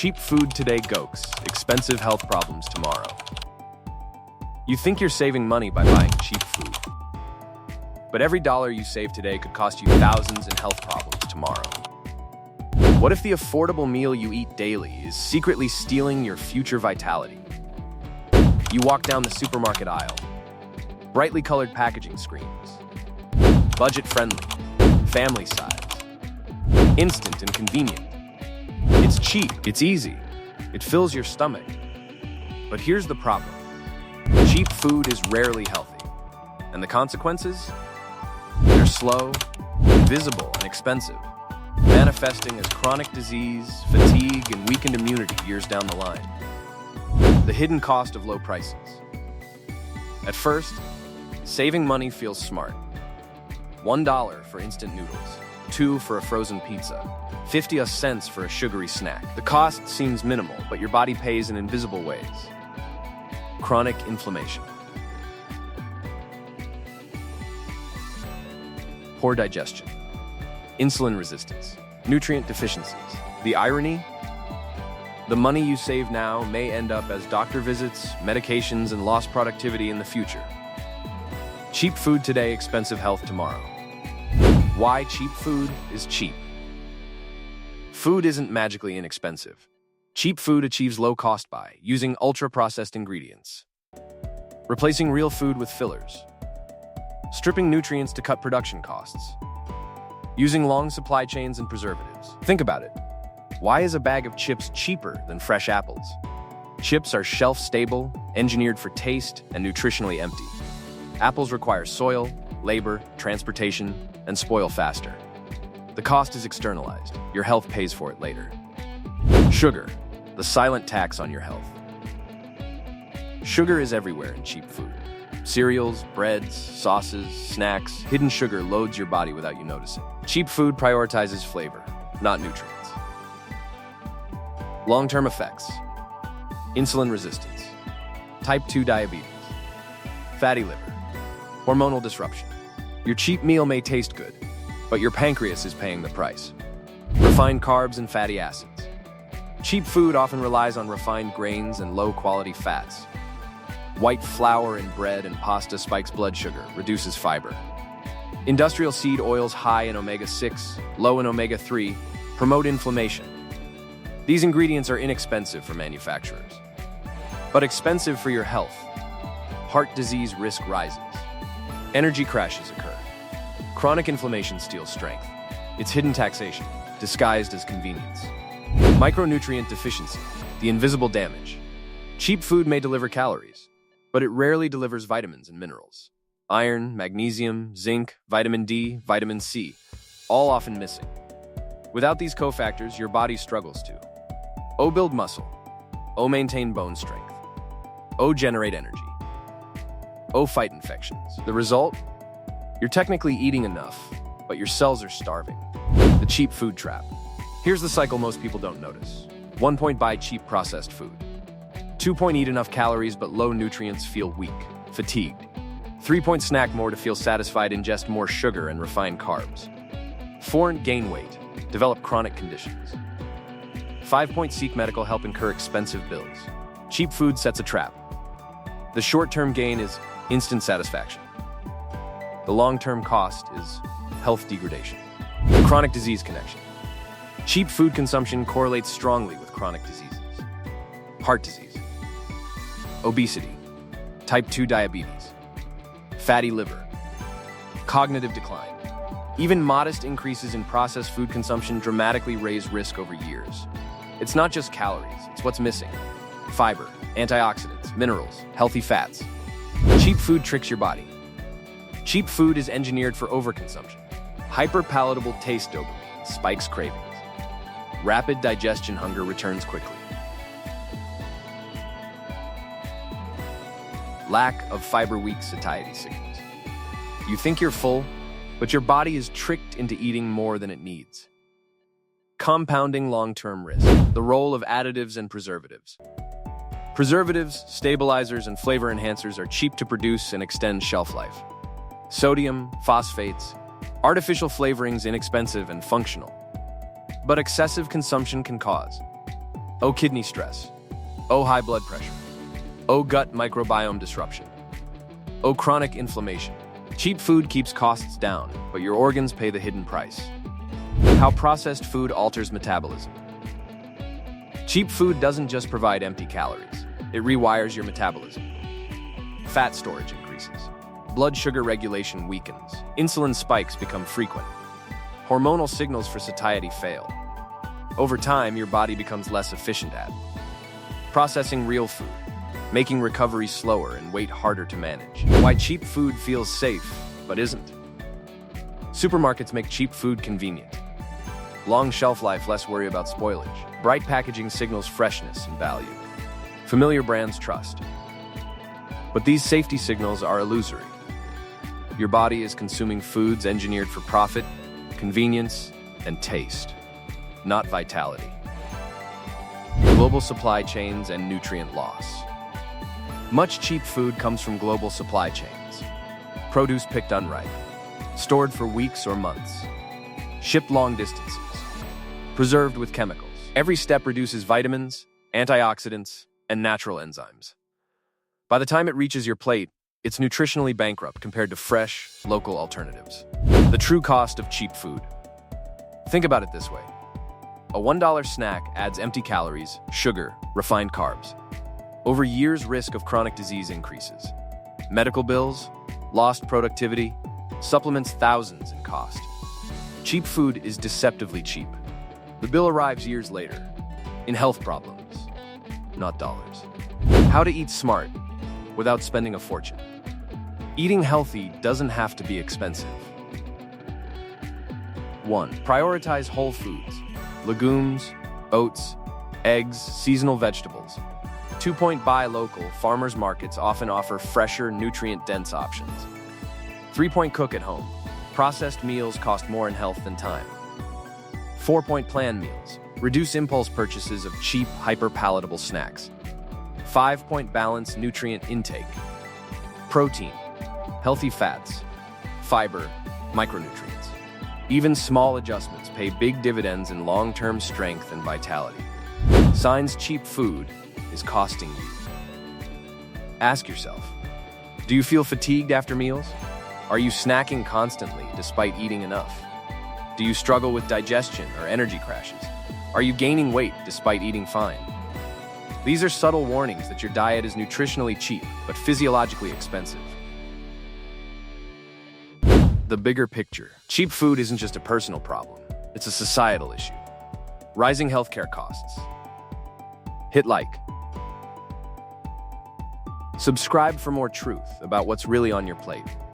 Cheap food today gokes, expensive health problems tomorrow. You think you're saving money by buying cheap food. But every dollar you save today could cost you thousands in health problems tomorrow. What if the affordable meal you eat daily is secretly stealing your future vitality? You walk down the supermarket aisle. Brightly colored packaging screens. Budget-friendly, family size. Instant and convenient. It's cheap, it's easy, it fills your stomach. But here's the problem. Cheap food is rarely healthy. And the consequences? They're slow, invisible, and expensive, manifesting as chronic disease, fatigue, and weakened immunity years down the line. The hidden cost of low prices. At first, saving money feels smart. $1 for instant noodles, $2 for a frozen pizza, 50 cents for a sugary snack. The cost seems minimal, but your body pays in invisible ways. Chronic inflammation. Poor digestion. Insulin resistance. Nutrient deficiencies. The irony? The money you save now may end up as doctor visits, medications, and lost productivity in the future. Cheap food today, expensive health tomorrow. Why cheap food is cheap. Food isn't magically inexpensive. Cheap food achieves low cost by using ultra-processed ingredients, replacing real food with fillers, stripping nutrients to cut production costs, using long supply chains and preservatives. Think about it. Why is a bag of chips cheaper than fresh apples? Chips are shelf-stable, engineered for taste, and nutritionally empty. Apples require soil, labor, transportation, and spoil faster. The cost is externalized. Your health pays for it later. Sugar, the silent tax on your health. Sugar is everywhere in cheap food. Cereals, breads, sauces, snacks, hidden sugar loads your body without you noticing. Cheap food prioritizes flavor, not nutrients. Long-term effects. Insulin resistance. Type 2 diabetes. Fatty liver. Hormonal disruption. Your cheap meal may taste good, but your pancreas is paying the price. Refined carbs and fatty acids. Cheap food often relies on refined grains and low-quality fats. White flour in bread and pasta spikes blood sugar, reduces fiber. Industrial seed oils high in omega-6, low in omega-3, promote inflammation. These ingredients are inexpensive for manufacturers, but expensive for your health. Heart disease risk rises. Energy crashes occur. Chronic inflammation steals strength. It's hidden taxation, disguised as convenience. Micronutrient deficiency, the invisible damage. Cheap food may deliver calories, but it rarely delivers vitamins and minerals. Iron, magnesium, zinc, vitamin D, vitamin C, all often missing. Without these cofactors, your body struggles to O. Build muscle. O. Maintain bone strength. O. Generate energy. O. Fight infections. The result? You're technically eating enough, but your cells are starving. The cheap food trap. Here's the cycle most people don't notice. 1 point buy cheap processed food. 2 point eat enough calories but low nutrients, feel weak, fatigued. 3 point snack more to feel satisfied, ingest more sugar and refined carbs. 4 gain weight, develop chronic conditions. 5 point seek medical help, incur expensive bills. Cheap food sets a trap. The short-term gain is instant satisfaction. The long-term cost is health degradation. The chronic disease connection. Cheap food consumption correlates strongly with chronic diseases. Heart disease, obesity, type 2 diabetes, fatty liver, cognitive decline. Even modest increases in processed food consumption dramatically raise risk over years. It's not just calories, it's what's missing. Fiber, antioxidants, minerals, healthy fats. Cheap food tricks your body. Cheap food is engineered for overconsumption. Hyper-palatable taste dopamine spikes cravings. Rapid digestion hunger returns quickly. Lack of fiber weak satiety signals. You think you're full, but your body is tricked into eating more than it needs. Compounding long-term risk. The role of additives and preservatives. Preservatives, stabilizers, and flavor enhancers are cheap to produce and extend shelf life. Sodium, phosphates, artificial flavorings inexpensive and functional. But excessive consumption can cause O kidney stress. O high blood pressure. O gut microbiome disruption. O chronic inflammation. Cheap food keeps costs down, but your organs pay the hidden price. How processed food alters metabolism. Cheap food doesn't just provide empty calories. It rewires your metabolism. Fat storage increases. Blood sugar regulation weakens. Insulin spikes become frequent. Hormonal signals for satiety fail. Over time, your body becomes less efficient at processing real food, making recovery slower and weight harder to manage. Why cheap food feels safe, but isn't. Supermarkets make cheap food convenient. Long shelf life, less worry about spoilage. Bright packaging signals freshness and value. Familiar brands trust. But these safety signals are illusory. Your body is consuming foods engineered for profit, convenience, and taste, not vitality. Global supply chains and nutrient loss. Much cheap food comes from global supply chains. Produce picked unripe, stored for weeks or months, shipped long distances, preserved with chemicals. Every step reduces vitamins, antioxidants, and natural enzymes. By the time it reaches your plate, it's nutritionally bankrupt compared to fresh, local alternatives. The true cost of cheap food. Think about it this way. A $1 snack adds empty calories, sugar, refined carbs. Over years, risk of chronic disease increases. Medical bills, lost productivity, supplements thousands in cost. Cheap food is deceptively cheap. The bill arrives years later, in health problems, not dollars. How to eat smart without spending a fortune. Eating healthy doesn't have to be expensive. 1. Prioritize whole foods. Legumes, oats, eggs, seasonal vegetables. 2. Buy local. Farmers markets often offer fresher, nutrient-dense options. 3. Cook at home. Processed meals cost more in health than time. 4. Plan meals. Reduce impulse purchases of cheap, hyper-palatable snacks. 5. Balance nutrient intake. Protein, healthy fats, fiber, micronutrients. Even small adjustments pay big dividends in long-term strength and vitality. Signs cheap food is costing you. Ask yourself, do you feel fatigued after meals? Are you snacking constantly despite eating enough? Do you struggle with digestion or energy crashes? Are you gaining weight despite eating fine? These are subtle warnings that your diet is nutritionally cheap, but physiologically expensive. The bigger picture. Cheap food isn't just a personal problem. It's a societal issue. Rising healthcare costs. Hit like. Subscribe for more truth about what's really on your plate.